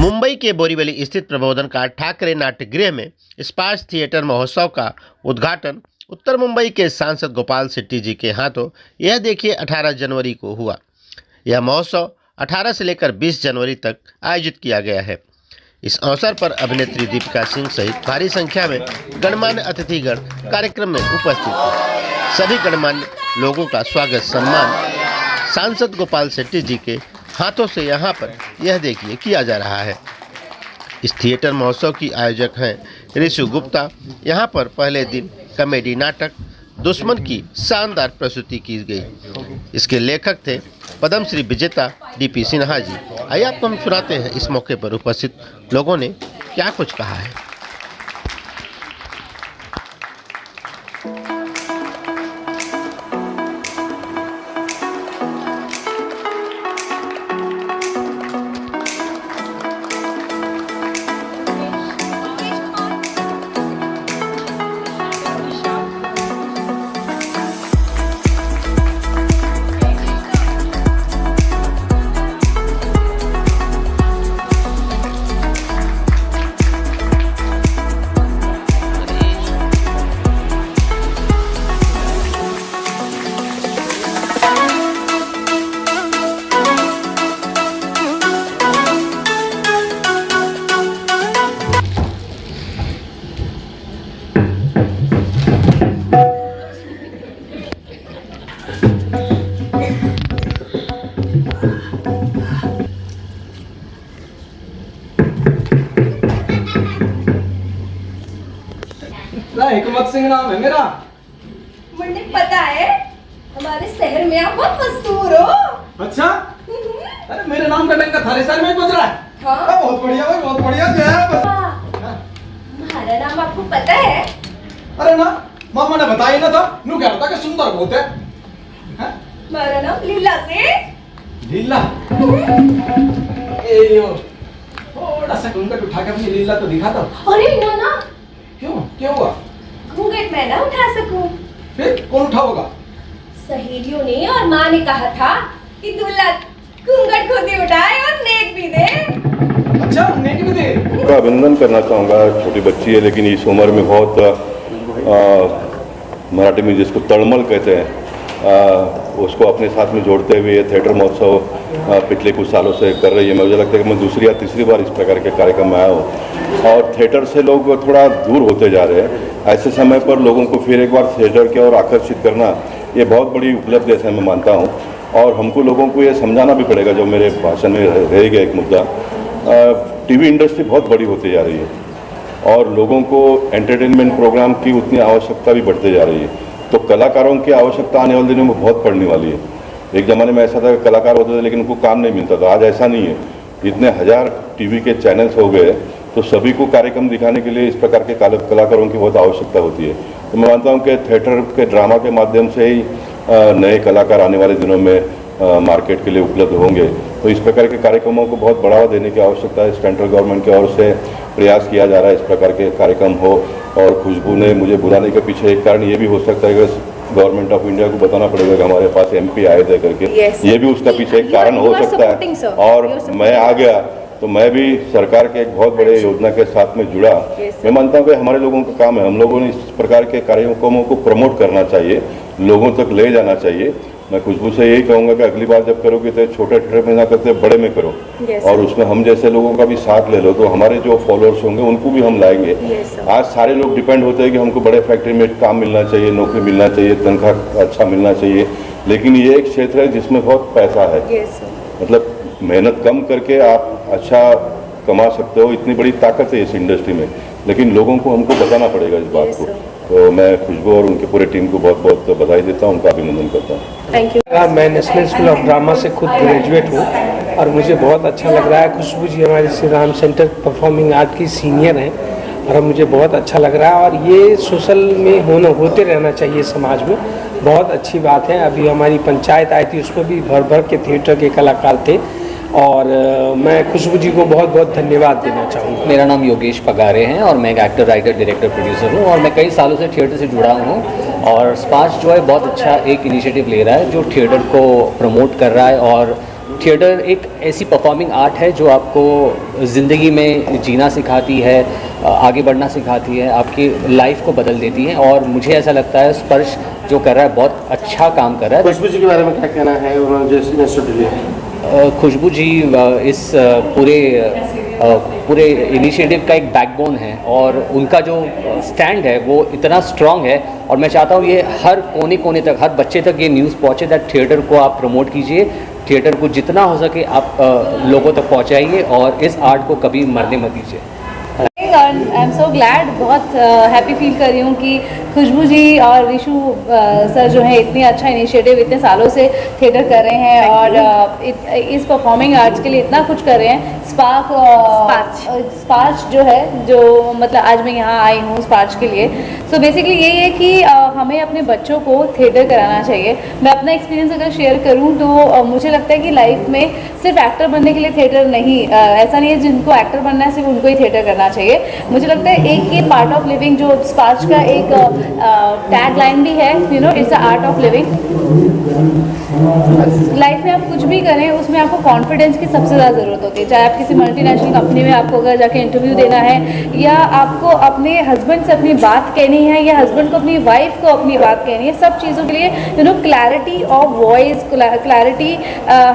मुंबई के बोरीवली स्थित प्रबोधनकार ठाकरे नाट्यगृह में स्पार्श थिएटर महोत्सव का उद्घाटन उत्तर मुंबई के सांसद गोपाल शेट्टी जी के हाथों यह देखिए 18 जनवरी को हुआ। यह महोत्सव 18 से लेकर 20 जनवरी तक आयोजित किया गया है। इस अवसर पर अभिनेत्री दीपिका सिंह सहित भारी संख्या में गणमान्य अतिथिगण कार्यक्रम में उपस्थित थे। सभी गणमान्य लोगों का स्वागत सम्मान सांसद गोपाल शेट्टी जी के हाथों से यहाँ पर यह देखिए किया जा रहा है। इस थिएटर महोत्सव की आयोजक हैं ऋषु गुप्ता। यहाँ पर पहले दिन कॉमेडी नाटक दुश्मन की शानदार प्रस्तुति की गई। इसके लेखक थे पद्मश्री विजेता डीपी सिन्हा जी। आइए आपको हम सुनाते हैं इस मौके पर उपस्थित लोगों ने क्या कुछ कहा है। हिकमत सिंह नाम है मेरा। मुझे पता है, हमारे शहर में आप बहुत मशहूर हो। अच्छा? अरे मेरे नाम का डंका थारे शहर में बज रहा है। हाँ? बहुत बढ़िया भाई, बहुत बढ़िया जो है। हमारा नाम आपको पता है? अरे ना, मामा ने बताया ना था। नू कह रहा था कि सुंदर बहुत है। हमारा नाम लीला से। लीला? ए यो, थोड़ा सा घूंघट उठा के अपनी लीला तो दिखा दो। अरे ना ना। क्यों? क्या हुआ? घूंघट मैं ना उठा सकूं। फिर कौन उठाओगा? सहेलियों ने और माँ ने कहा था कि दूल्हा घूंघट खुद ही उठाए और नेक भी दे। अच्छा, नेक भी दे। उनका अभिनंदन करना चाहूँगा। छोटी बच्ची है लेकिन इस उम्र में बहुत मराठी में जिसको तड़मल कहते हैं उसको अपने साथ में जोड़ते हुए ये थिएटर महोत्सव पिछले कुछ सालों से कर रही है। मुझे लगता है कि मैं दूसरी या तीसरी बार इस प्रकार के कार्यक्रम में आया हूँ और थिएटर से लोग थोड़ा दूर होते जा रहे हैं। ऐसे समय पर लोगों को फिर एक बार थिएटर की ओर आकर्षित करना ये बहुत बड़ी उपलब्धि ऐसे मैं मानता हूँ और हमको लोगों को ये समझाना भी पड़ेगा। जो मेरे भाषण में रहेगा एक मुद्दा, टीवी इंडस्ट्री बहुत बड़ी होती जा रही है और लोगों को एंटरटेनमेंट प्रोग्राम की उतनी आवश्यकता भी बढ़ती जा रही है। तो कलाकारों की आवश्यकता आने वाले दिनों में बहुत पड़ने वाली है। एक ज़माने में ऐसा था कि कलाकार होते थे लेकिन उनको काम नहीं मिलता था। आज ऐसा नहीं है। इतने हजार टीवी के चैनल्स हो गए तो सभी को कार्यक्रम दिखाने के लिए इस प्रकार के कलाकारों की बहुत आवश्यकता होती है। तो मैं मानता हूँ कि थिएटर के ड्रामा के माध्यम से ही नए कलाकार आने वाले दिनों में मार्केट के लिए उपलब्ध होंगे। तो इस प्रकार के कार्यक्रमों को बहुत बढ़ावा देने की आवश्यकता है। सेंट्रल गवर्नमेंट की ओर से प्रयास किया जा रहा है इस प्रकार के कार्यक्रम हो। और खुशबू ने मुझे बुलाने के पीछे एक कारण ये भी हो सकता है कि गवर्नमेंट ऑफ इंडिया को बताना पड़ेगा कि हमारे पास MP आए थे करके। ये भी उसका पीछे एक कारण हो सकता है। और मैं आ गया तो मैं भी सरकार के एक बहुत बड़े योजना के साथ में जुड़ा। मैं मानता हूँ कि हमारे लोगों का काम है, हम लोगों ने इस प्रकार के कार्यक्रमों को प्रमोट करना चाहिए, लोगों तक ले जाना चाहिए। मैं खुशबू से यही कहूँगा कि अगली बार जब करोगे तो छोटे थिएटर में ना करते बड़े में करो और उसमें हम जैसे लोगों का भी साथ ले लो तो हमारे जो फॉलोअर्स होंगे उनको भी हम लाएंगे। आज सारे लोग डिपेंड होते हैं कि हमको बड़े फैक्ट्री में काम मिलना चाहिए, नौकरी मिलना चाहिए, तनख्वाह अच्छा मिलना चाहिए, लेकिन ये एक क्षेत्र है जिसमें बहुत पैसा है। मतलब मेहनत कम करके आप अच्छा कमा सकते हो, इतनी बड़ी ताकत है इस इंडस्ट्री में, लेकिन लोगों को हमको बताना पड़ेगा इस बात को। तो मैं खुशबू और उनके पूरे टीम को बहुत बहुत बधाई देता हूँ, उनका अभिनंदन करता हूँ। Thank you. मैं नेशनल स्कूल ऑफ ड्रामा से खुद ग्रेजुएट हूँ और मुझे बहुत अच्छा लग रहा है। खुशबू जी हमारे Shri Ram centre performing art की सीनियर हैं और मुझे बहुत अच्छा लग रहा है और ये सोशल में होते रहना चाहिए समाज में। बहुत अच्छी बात है। अभी हमारी पंचायत आई थी, उसमें भी भर भर के थिएटर के कलाकार थे और मैं खुशबू जी को बहुत बहुत धन्यवाद देना चाहूँगा। मेरा नाम योगेश पगारे हैं और मैं एक एक्टर, राइटर, डायरेक्टर, प्रोड्यूसर हूँ और मैं कई सालों से थिएटर से जुड़ा हूँ और स्पार्श जो है बहुत अच्छा एक इनिशिएटिव ले रहा है जो थिएटर को प्रमोट कर रहा है और थिएटर एक ऐसी परफॉर्मिंग आर्ट है जो आपको ज़िंदगी में जीना सिखाती है, आगे बढ़ना सिखाती है, आपकी लाइफ को बदल देती है। और मुझे ऐसा लगता है स्पर्श जो कर रहा है बहुत अच्छा काम कर रहा है। खुशबू जी के बारे में क्या कहना है, उन्होंने जो इंस्टीट्यूट लिया? खुशबू जी इस पूरे इनिशिएटिव का एक बैकबोन है और उनका जो स्टैंड है वो इतना स्ट्रांग है। और मैं चाहता हूँ ये हर कोने कोने तक, हर बच्चे तक ये न्यूज़ पहुँचे दैट थिएटर को आप प्रमोट कीजिए, थिएटर को जितना हो सके आप लोगों तक पहुँचाइए और इस आर्ट को कभी मरने मत दीजिए। आई एम सो ग्लैड, बहुत हैप्पी फील कर रही हूँ कि खुशबू जी और रिशु सर जो है इतनी अच्छा इनिशिएटिव इतने सालों से थिएटर कर रहे हैं और इस परफॉर्मिंग आर्ट्स के लिए इतना कुछ कर रहे हैं। स्पार्च जो है, जो मतलब आज मैं यहाँ आई हूँ स्पार्च के लिए। सो बेसिकली यही है कि हमें अपने बच्चों को थिएटर कराना चाहिए। मैं अपना एक्सपीरियंस अगर शेयर करूँ तो मुझे लगता है कि लाइफ में सिर्फ एक्टर बनने के लिए थिएटर नहीं, ऐसा नहीं है जिनको एक्टर बनना है सिर्फ उनको ही थिएटर करना चाहिए। मुझे लगता है एक ये पार्ट ऑफ लिविंग जो स्पार्च का एक टैग लाइन भी है, you know, it's a art of living. Life में आप कुछ भी करें उसमें आपको कॉन्फिडेंस की सबसे ज़्यादा ज़रूरत होती है। चाहे आप किसी मल्टीनेशनल कंपनी में आपको अगर जाके इंटरव्यू देना है, या आपको अपने हस्बैंड से अपनी बात कहनी है, या हस्बैंड को अपनी वाइफ को अपनी बात कहनी है, सब चीज़ों के लिए you know clarity of voice, clarity,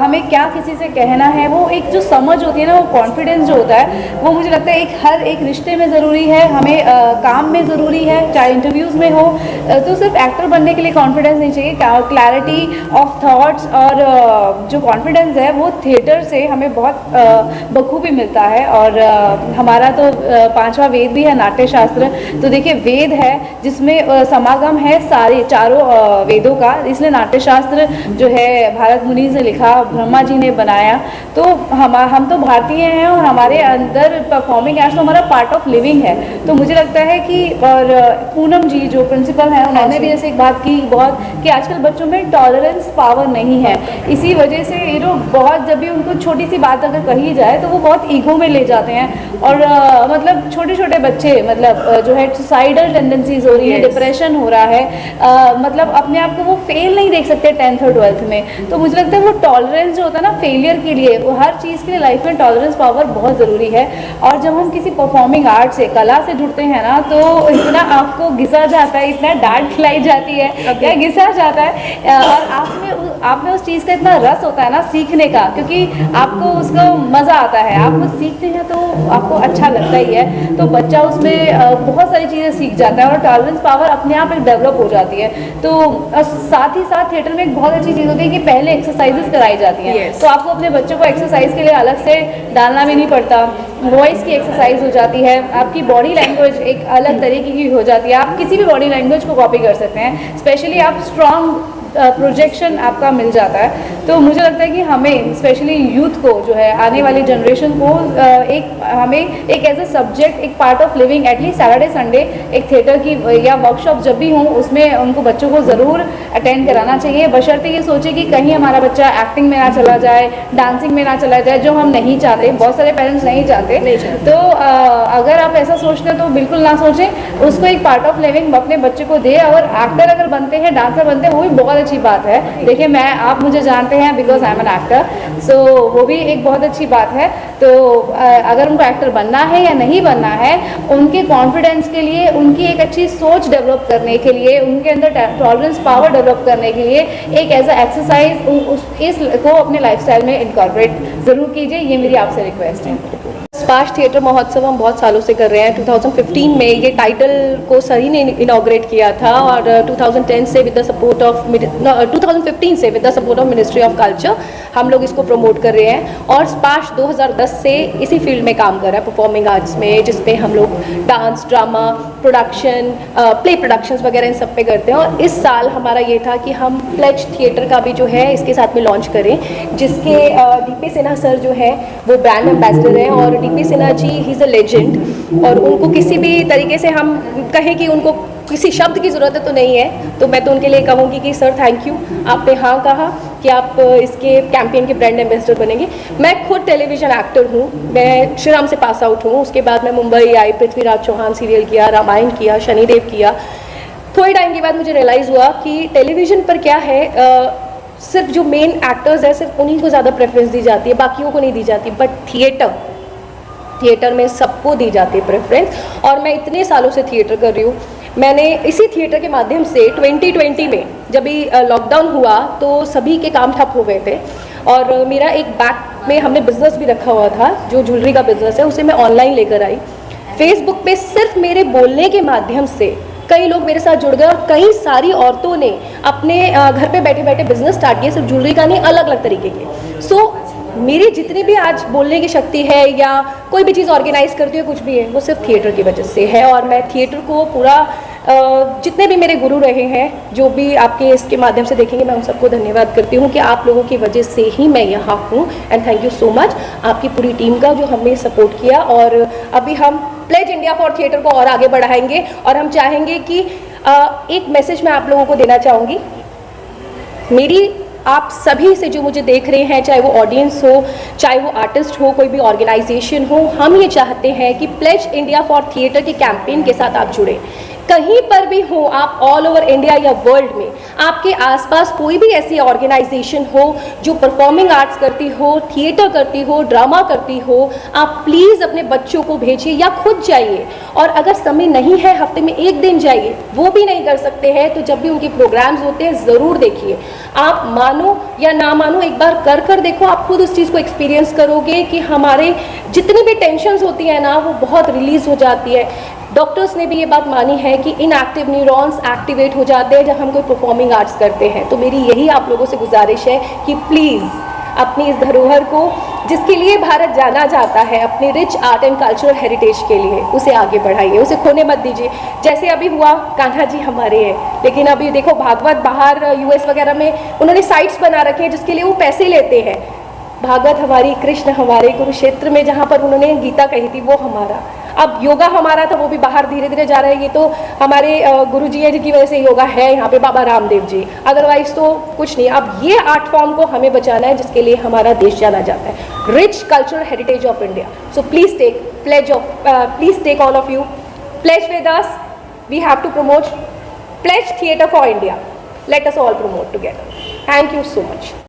हमें क्या किसी से कहना है, वो एक जो समझ होती है ना, वो कॉन्फिडेंस जो होता है वो मुझे लगता है हर एक रिश्ते में ज़रूरी है, हमें काम में ज़रूरी है, चाहे इंटरव्यूज़ में हो। तो सिर्फ एक्टर बनने के लिए कॉन्फिडेंस नहीं चाहिए, क्लैरिटी ऑफ थॉट्स और जो कॉन्फिडेंस है वो थिएटर से हमें बहुत बखूबी मिलता है। और हमारा तो पांचवा वेद भी है नाट्य शास्त्र। तो देखिए वेद है जिसमें समागम है सारे चारों वेदों का, इसलिए नाट्य शास्त्र जो है भारत मुनि से लिखा, ब्रह्मा जी ने बनाया। तो हम तो भारतीय हैं और हमारे अंदर परफॉर्मिंग आर्ट्स हमारा पार्ट ऑफ लिविंग है। तो मुझे लगता है कि और पूनम जी जो प्रिंसिपल हैं उन्होंने भी ऐसे एक बात की बहुत कि आजकल बच्चों में टॉलरेंस पावर नहीं है, इसी वजह से यू नो बहुत जब भी उनको छोटी सी बात अगर कही जाए तो वो बहुत ईगो में ले जाते हैं और मतलब छोटे छोटे बच्चे मतलब जो है सुसाइडल टेंडेंसीज हो रही है, डिप्रेशन हो रहा है, मतलब अपने आप को वो फेल नहीं देख सकते 10th और 12th में। तो मुझे लगता है वो टॉलरेंस जो होता है ना फेलियर के लिए, वो हर चीज़ के लिए लाइफ में टॉलरेंस पावर बहुत ज़रूरी है। और जब हम किसी परफॉर्मिंग आर्ट से, कला से जुड़ते हैं ना, तो इतना आपको घिसा जाता है, इतना डांट खिलाई जाती है या घिसा जाता है, और आप में उस चीज़ का इतना रस होता है ना सीखने का, क्योंकि आपको उसको मज़ा आता है, आप वो सीखते हैं तो आपको अच्छा लगता ही है। तो बच्चा उसमें बहुत सारी चीज़ें सीख जाता है और टॉलरेंस पावर अपने आप एक डेवलप हो जाती है। तो साथ ही साथ थिएटर में एक बहुत अच्छी चीज़ होती है कि पहले एक्सरसाइजेस कराई जाती हैं। तो आपको अपने बच्चों को एक्सरसाइज के लिए अलग से डालना भी नहीं पड़ता, वॉइस की एक्सरसाइज हो जाती है, आपकी बॉडी लैंग्वेज एक अलग तरीके की हो जाती है, आप किसी भी बॉडी लैंग्वेज को कॉपी कर सकते हैं, स्पेशली आप स्ट्रॉन्ग प्रोजेक्शन आपका मिल जाता है। तो मुझे लगता है कि हमें स्पेशली यूथ को जो है आने वाली जनरेशन को हमें एक एज ए सब्जेक्ट, एक part of living, at least Saturday Sunday एक थिएटर की या वर्कशॉप जब भी हों उसमें उनको बच्चों को ज़रूर अटेंड कराना चाहिए, बशर्ते ये सोचे कि कहीं हमारा बच्चा एक्टिंग में ना चला जाए, डांसिंग में ना चला जाए, जो हम नहीं चाहते, बहुत सारे पेरेंट्स नहीं चाहते। तो अगर आप ऐसा सोचते हैं तो बिल्कुल ना सोचें, उसको एक पार्ट ऑफ लिविंग अपने बच्चे को दे। और एक्टर अगर बनते हैं, डांसर बनते हैं, वो भी बहुत अच्छी बात है। देखिए आप मुझे जानते हैं because I am an actor, so वो भी एक बहुत अच्छी बात है। तो अगर उनको एक्टर बनना है या नहीं बनना है, उनके कॉन्फिडेंस के लिए, उनकी एक अच्छी सोच डेवलप करने के लिए, उनके अंदर टॉलरेंस पावर डेवलप करने के लिए एक एज अ एक्सरसाइज इसको अपने लाइफस्टाइल में इनकॉर्पोरेट ज़रूर कीजिए, ये मेरी आपसे रिक्वेस्ट है। स्पार्श थिएटर महोत्सव हम बहुत सालों से कर रहे हैं। 2015 में ये टाइटल को सही ने इनॉग्रेट किया था और 2010 से विद द सपोर्ट ऑफ 2015 से with the support of ministry of culture हम लोग इसको प्रमोट कर रहे हैं। और स्पार्श 2010 से इसी फील्ड में काम कर रहा है, परफॉर्मिंग आर्ट्स में, जिसमें हम लोग dance, drama, production, play productions वगैरह इन सब पे करते हैं। और इस साल हमारा ये था कि हम प्लेज थिएटर का भी जो है इसके साथ में लॉन्च करें, जिसके डीपी सिन्हा सर जो है वो ब्रांड एम्बेसडर हैं। और DP Sinha ji he is a legend, और उनको किसी भी तरीके से हम कहें कि उनको किसी शब्द की ज़रूरत तो नहीं है, तो मैं तो उनके लिए कहूँगी कि सर थैंक यू, आपने हाँ कहा कि आप इसके कैंपेन के ब्रांड एम्बेसडर बनेंगे। मैं खुद टेलीविज़न एक्टर हूँ, मैं श्री राम से पास आउट हूँ, उसके बाद मैं मुंबई आई, पृथ्वीराज चौहान सीरियल किया, रामायण किया, शनिदेव किया। थोड़े टाइम के बाद मुझे रियलाइज़ हुआ कि टेलीविज़न पर क्या है, सिर्फ जो मेन एक्टर्स हैं सिर्फ उन्हीं को ज़्यादा प्रेफरेंस दी जाती है, बाकियों को नहीं दी जाती। बट थिएटर में सबको दी जाती है प्रेफरेंस। और मैं इतने सालों से थिएटर कर रही हूँ। मैंने इसी थिएटर के माध्यम से 2020 में जब भी लॉकडाउन हुआ तो सभी के काम ठप हो गए थे, और मेरा एक बैक में हमने बिजनेस भी रखा हुआ था जो ज्वेलरी का बिजनेस है, उसे मैं ऑनलाइन लेकर आई। फेसबुक पे सिर्फ मेरे बोलने के माध्यम से कई लोग मेरे साथ जुड़ गए और कई सारी औरतों ने अपने घर पे बैठे बैठे बिजनेस स्टार्ट किए, सिर्फ ज्वेलरी का नहीं, अलग अलग तरीके के। सो मेरी जितनी भी आज बोलने की शक्ति है या कोई भी चीज़ ऑर्गेनाइज करती है, कुछ भी है, वो सिर्फ थिएटर की वजह से है। और मैं थिएटर को पूरा जितने भी मेरे गुरु रहे हैं, जो भी आपके इसके माध्यम से देखेंगे, मैं उन सबको धन्यवाद करती हूँ कि आप लोगों की वजह से ही मैं यहाँ हूँ। And thank you so much आपकी पूरी टीम का जो हमने सपोर्ट किया। और अभी हम प्लेज इंडिया फॉर थिएटर को और आगे बढ़ाएंगे और हम चाहेंगे कि एक मैसेज मैं आप लोगों को देना चाहूँगी। मेरी आप सभी से जो मुझे देख रहे हैं, चाहे वो ऑडियंस हो, चाहे वो आर्टिस्ट हो, कोई भी ऑर्गेनाइजेशन हो, हम ये चाहते हैं कि प्लेज इंडिया फॉर थिएटर के कैंपेन के साथ आप जुड़ें। कहीं पर भी हो आप, ऑल ओवर इंडिया या वर्ल्ड में, आपके आसपास कोई भी ऐसी ऑर्गेनाइजेशन हो जो परफॉर्मिंग आर्ट्स करती हो, थिएटर करती हो, ड्रामा करती हो, आप प्लीज़ अपने बच्चों को भेजिए या खुद जाइए। और अगर समय नहीं है, हफ्ते में एक दिन जाइए, वो भी नहीं कर सकते हैं तो जब भी उनके प्रोग्राम्स होते हैं ज़रूर देखिए। आप मानो या ना मानो, एक बार कर देखो, आप खुद उस चीज़ को एक्सपीरियंस करोगे कि हमारे जितनी भी टेंशन्स होती हैं ना, वो बहुत रिलीज़ हो जाती है। डॉक्टर्स ने भी ये बात मानी है कि इनएक्टिव न्यूरॉन्स एक्टिवेट हो जाते हैं जब हम कोई परफॉर्मिंग आर्ट्स करते हैं। तो मेरी यही आप लोगों से गुजारिश है कि प्लीज़ अपनी इस धरोहर को, जिसके लिए भारत जाना जाता है, अपने rich art and cultural heritage के लिए, उसे आगे बढ़ाइए, उसे खोने मत दीजिए। जैसे अभी हुआ, कान्हा जी हमारे हैं, लेकिन अभी देखो भागवत बाहर यूएस वगैरह में उन्होंने साइट्स बना रखे हैं जिसके लिए वो पैसे लेते हैं। भागवत हमारी, कृष्ण हमारे, कुरुक्षेत्र में जहाँ पर उन्होंने गीता कही थी वो हमारा। अब योगा हमारा था, वो भी बाहर धीरे धीरे जा रहा है। ये तो हमारे गुरु जी हैं जिनकी वजह से योगा है यहाँ पे, बाबा रामदेव जी, अदरवाइज तो कुछ नहीं। अब ये आर्ट फॉर्म को हमें बचाना है जिसके लिए हमारा देश जाना जाता है, rich cultural heritage of India. So please take all of you pledge with us. We have to promote pledge theatre for India. Let us all promote together. Thank you so much.